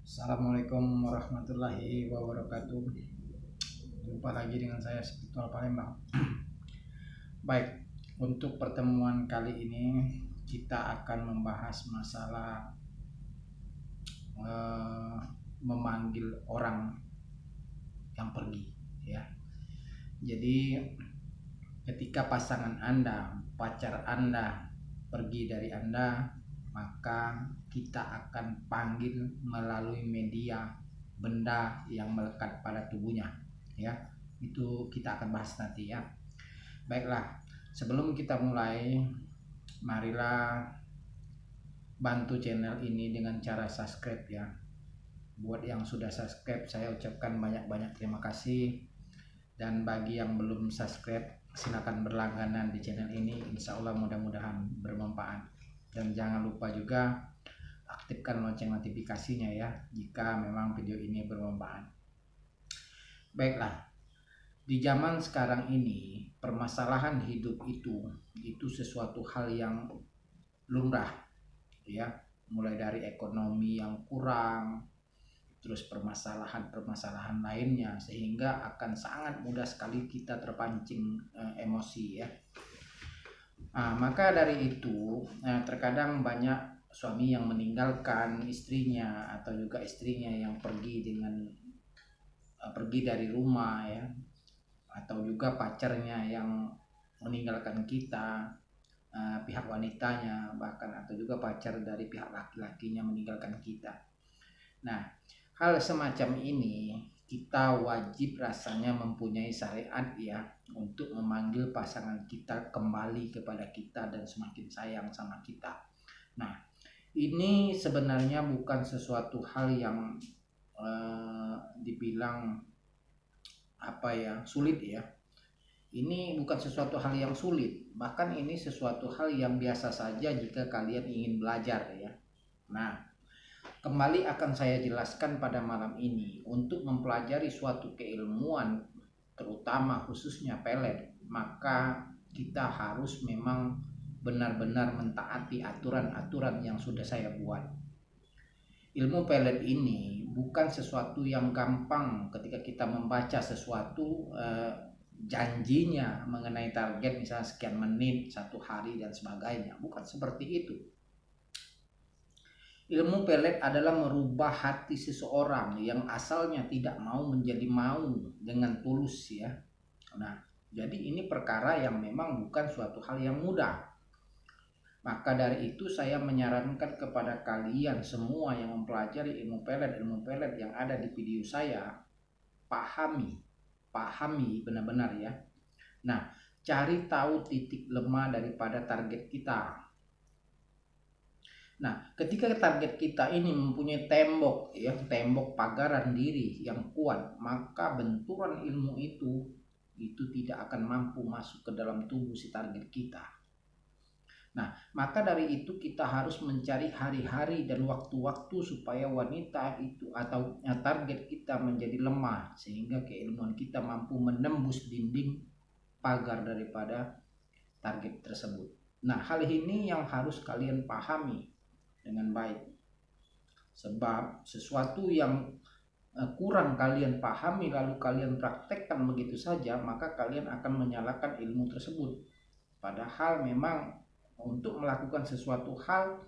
Assalamualaikum warahmatullahi wabarakatuh. Jumpa lagi dengan saya Spiritual Palembang. Baik, untuk pertemuan kali ini kita akan membahas masalah memanggil orang yang pergi, ya. Jadi ketika pasangan Anda, pacar Anda pergi dari Anda, maka kita akan panggil melalui media benda yang melekat pada tubuhnya, ya. Itu kita akan bahas nanti, ya. Baiklah, sebelum kita mulai, marilah bantu channel ini dengan cara subscribe, ya. Buat yang sudah subscribe, saya ucapkan banyak-banyak terima kasih. Dan bagi yang belum subscribe, silakan berlangganan di channel ini. Insya Allah mudah-mudahan bermanfaat. Dan jangan lupa juga aktifkan lonceng notifikasinya, ya, jika memang video ini bermanfaat. Baiklah, di zaman sekarang ini permasalahan hidup itu sesuatu hal yang lumrah, ya. Mulai dari ekonomi yang kurang, terus permasalahan lainnya, sehingga akan sangat mudah sekali kita terpancing emosi, ya. Maka dari itu terkadang banyak suami yang meninggalkan istrinya, atau juga istrinya yang pergi dari rumah, ya, atau juga pacarnya yang meninggalkan kita, pihak wanitanya bahkan, atau juga pacar dari pihak laki-lakinya meninggalkan kita. Nah, hal semacam ini kita wajib rasanya mempunyai syariat, ya, untuk memanggil pasangan kita kembali kepada kita dan semakin sayang sama kita. Nah, ini sebenarnya bukan sesuatu hal yang dibilang sulit, ya. Ini bukan sesuatu hal yang sulit, bahkan ini sesuatu hal yang biasa saja jika kalian ingin belajar, ya. Nah, kembali akan saya jelaskan pada malam ini. Untuk mempelajari suatu keilmuan, terutama khususnya pelet, maka kita harus memang benar-benar mentaati aturan-aturan yang sudah saya buat. Ilmu pelet ini bukan sesuatu yang gampang. Ketika kita membaca sesuatu, janjinya mengenai target misalnya sekian menit, 1 hari dan sebagainya, bukan seperti itu. Ilmu pelet adalah merubah hati seseorang yang asalnya tidak mau menjadi mau dengan tulus, ya. Nah, jadi ini perkara yang memang bukan suatu hal yang mudah. Maka dari itu saya menyarankan kepada kalian semua yang mempelajari ilmu pelet yang ada di video saya, pahami benar-benar, ya. Nah, cari tahu titik lemah daripada target kita. Nah, ketika target kita ini mempunyai tembok pagaran diri yang kuat, maka benturan ilmu itu tidak akan mampu masuk ke dalam tubuh si target kita. Nah, maka dari itu kita harus mencari hari-hari dan waktu-waktu supaya wanita itu atau target kita menjadi lemah, sehingga keilmuan kita mampu menembus dinding pagar daripada target tersebut. Nah, hal ini yang harus kalian pahami dengan baik, sebab sesuatu yang kurang kalian pahami lalu kalian praktekkan begitu saja, maka kalian akan menyalahkan ilmu tersebut. Padahal memang untuk melakukan sesuatu hal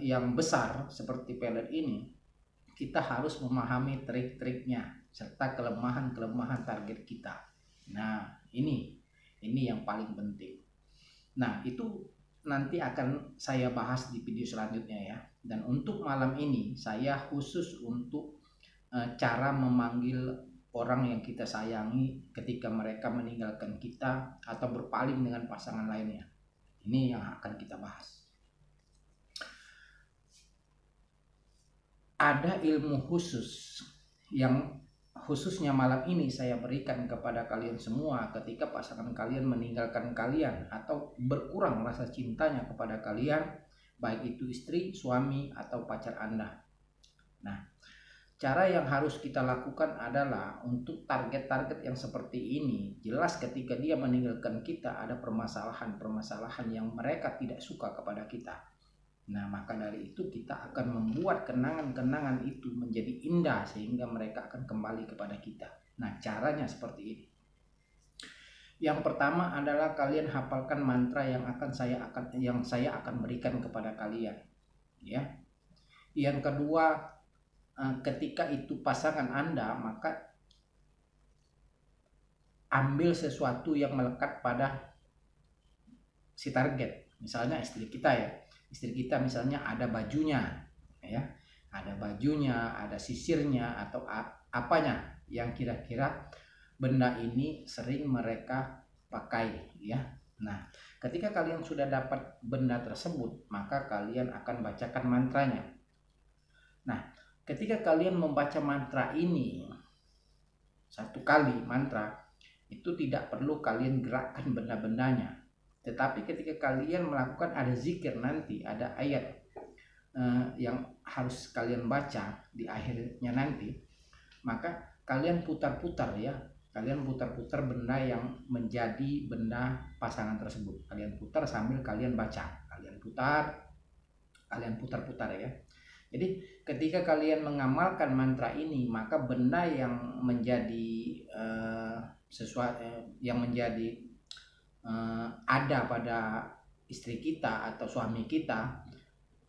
yang besar seperti pelet ini, kita harus memahami trik-triknya serta kelemahan-kelemahan target kita. Nah, ini yang paling penting. Nah, itu nanti akan saya bahas di video selanjutnya, ya. Dan untuk malam ini saya khusus untuk cara memanggil orang yang kita sayangi ketika mereka meninggalkan kita atau berpaling dengan pasangan lainnya. Ini yang akan kita bahas. Ada ilmu khusus yang khususnya malam ini saya berikan kepada kalian semua ketika pasangan kalian meninggalkan kalian atau berkurang rasa cintanya kepada kalian, baik itu istri, suami, atau pacar Anda. Nah, cara yang harus kita lakukan adalah untuk target-target yang seperti ini, jelas ketika dia meninggalkan kita ada permasalahan-permasalahan yang mereka tidak suka kepada kita. Nah, maka dari itu kita akan membuat kenangan-kenangan itu menjadi indah sehingga mereka akan kembali kepada kita. Nah, caranya seperti ini. Yang pertama adalah kalian hafalkan mantra yang saya akan berikan kepada kalian, ya. Yang kedua, ketika itu pasangan Anda, maka ambil sesuatu yang melekat pada si target. Misalnya istri kita ya. Istri kita misalnya ada bajunya, ya. Ada bajunya, ada sisirnya atau apanya yang kira-kira benda ini sering mereka pakai, ya. Nah, ketika kalian sudah dapat benda tersebut, maka kalian akan bacakan mantranya. Nah, ketika kalian membaca mantra ini satu kali mantra, itu tidak perlu kalian gerakkan benda-bendanya. Tetapi ketika kalian melakukan ada zikir nanti, ada ayat yang harus kalian baca di akhirnya nanti, maka kalian putar-putar ya. Kalian putar-putar benda yang menjadi benda pasangan tersebut. Kalian putar sambil kalian baca. Kalian putar-putar ya. Jadi ketika kalian mengamalkan mantra ini, maka benda yang menjadi ada pada istri kita atau suami kita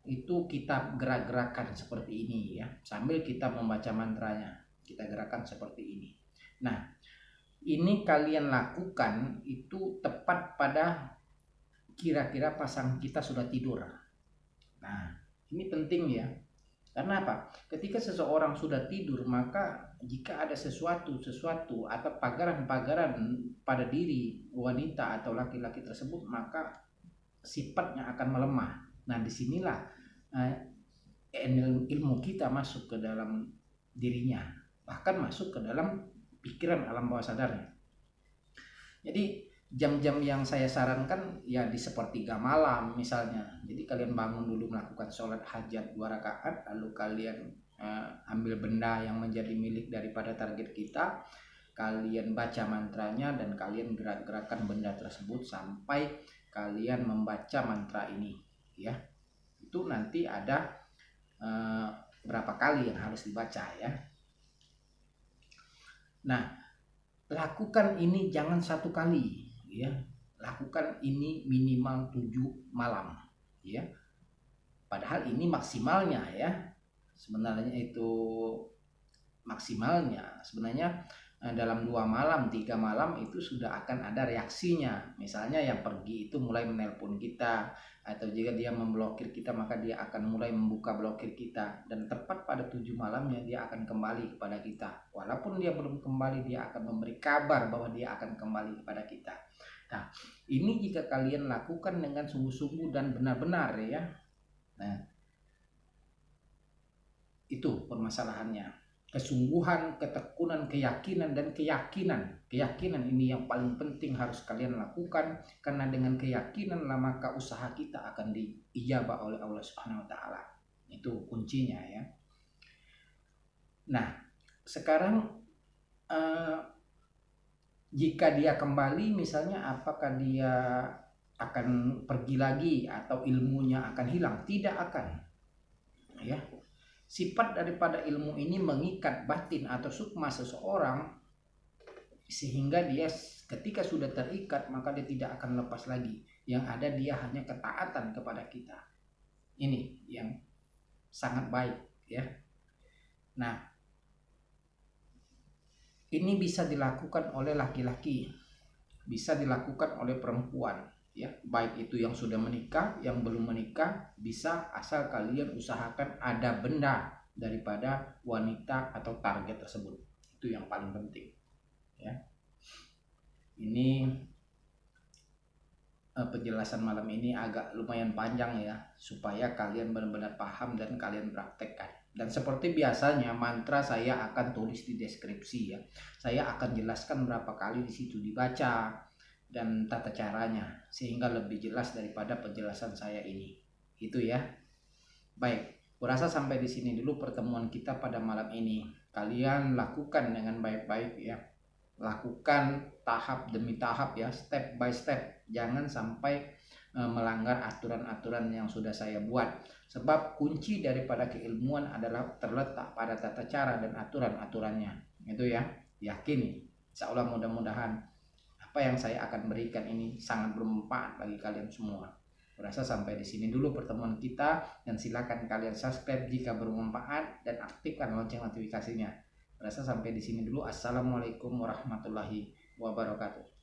itu kita gerak-gerakan seperti ini ya, sambil kita membaca mantranya kita gerakan seperti ini. Nah, ini kalian lakukan itu tepat pada kira-kira pasangan kita sudah tidur. Nah, ini penting ya. Karena apa? Ketika seseorang sudah tidur, maka jika ada sesuatu atau pagaran-pagaran pada diri wanita atau laki-laki tersebut, maka sifatnya akan melemah. Nah, disinilah ilmu kita masuk ke dalam dirinya, bahkan masuk ke dalam pikiran alam bawah sadarnya. Jadi jam-jam yang saya sarankan ya di sepertiga malam misalnya. Jadi kalian bangun dulu melakukan sholat hajat 2 rakaat, lalu kalian ambil benda yang menjadi milik daripada target kita, kalian baca mantranya dan kalian gerak-gerakan benda tersebut sampai kalian membaca mantra ini ya. Itu nanti ada berapa kali yang harus dibaca ya. Nah, lakukan ini jangan 1 kali ya, lakukan ini minimal 7 malam ya. Padahal ini maksimalnya ya, sebenarnya itu maksimalnya. Sebenarnya dalam 2 malam 3 malam itu sudah akan ada reaksinya. Misalnya yang pergi itu mulai menelpon kita, atau jika dia memblokir kita maka dia akan mulai membuka blokir kita, dan tepat pada 7 malamnya dia akan kembali kepada kita. Walaupun dia belum kembali, dia akan memberi kabar bahwa dia akan kembali kepada kita. Nah, ini jika kalian lakukan dengan sungguh-sungguh dan benar-benar ya. Nah, itu permasalahannya. Kesungguhan, ketekunan, keyakinan, dan keyakinan. Keyakinan ini yang paling penting harus kalian lakukan, karena dengan keyakinanlah maka usaha kita akan diijabah oleh Allah Subhanahu wa taala. Itu kuncinya ya. Nah, sekarang jika dia kembali misalnya, apakah dia akan pergi lagi atau ilmunya akan hilang? Tidak akan. Ya. Sifat daripada ilmu ini mengikat batin atau sukma seseorang, sehingga dia ketika sudah terikat maka dia tidak akan lepas lagi. Yang ada dia hanya ketaatan kepada kita. Ini yang sangat baik ya. Nah, ini bisa dilakukan oleh laki-laki, bisa dilakukan oleh perempuan ya, baik itu yang sudah menikah, yang belum menikah, bisa, asal kalian usahakan ada benda daripada wanita atau target tersebut. Itu yang paling penting ya. Ini penjelasan malam ini agak lumayan panjang ya, supaya kalian benar-benar paham dan kalian praktekkan. Dan seperti biasanya mantra saya akan tulis di deskripsi ya. Saya akan jelaskan berapa kali di situ dibaca dan tata caranya, sehingga lebih jelas daripada penjelasan saya ini. Itu ya. Baik, kurasa sampai di sini dulu pertemuan kita pada malam ini. Kalian lakukan dengan baik-baik ya. Lakukan tahap demi tahap ya, step by step. Jangan sampai melanggar aturan-aturan yang sudah saya buat. Sebab kunci daripada keilmuan adalah terletak pada tata cara dan aturan-aturannya. Itu ya, yakini. Insya Allah mudah-mudahan apa yang saya akan berikan ini sangat bermanfaat bagi kalian semua. Rasa sampai di sini dulu pertemuan kita, dan silakan kalian subscribe jika bermanfaat dan aktifkan lonceng notifikasinya. Rasa sampai di sini dulu. Assalamualaikum warahmatullahi wabarakatuh.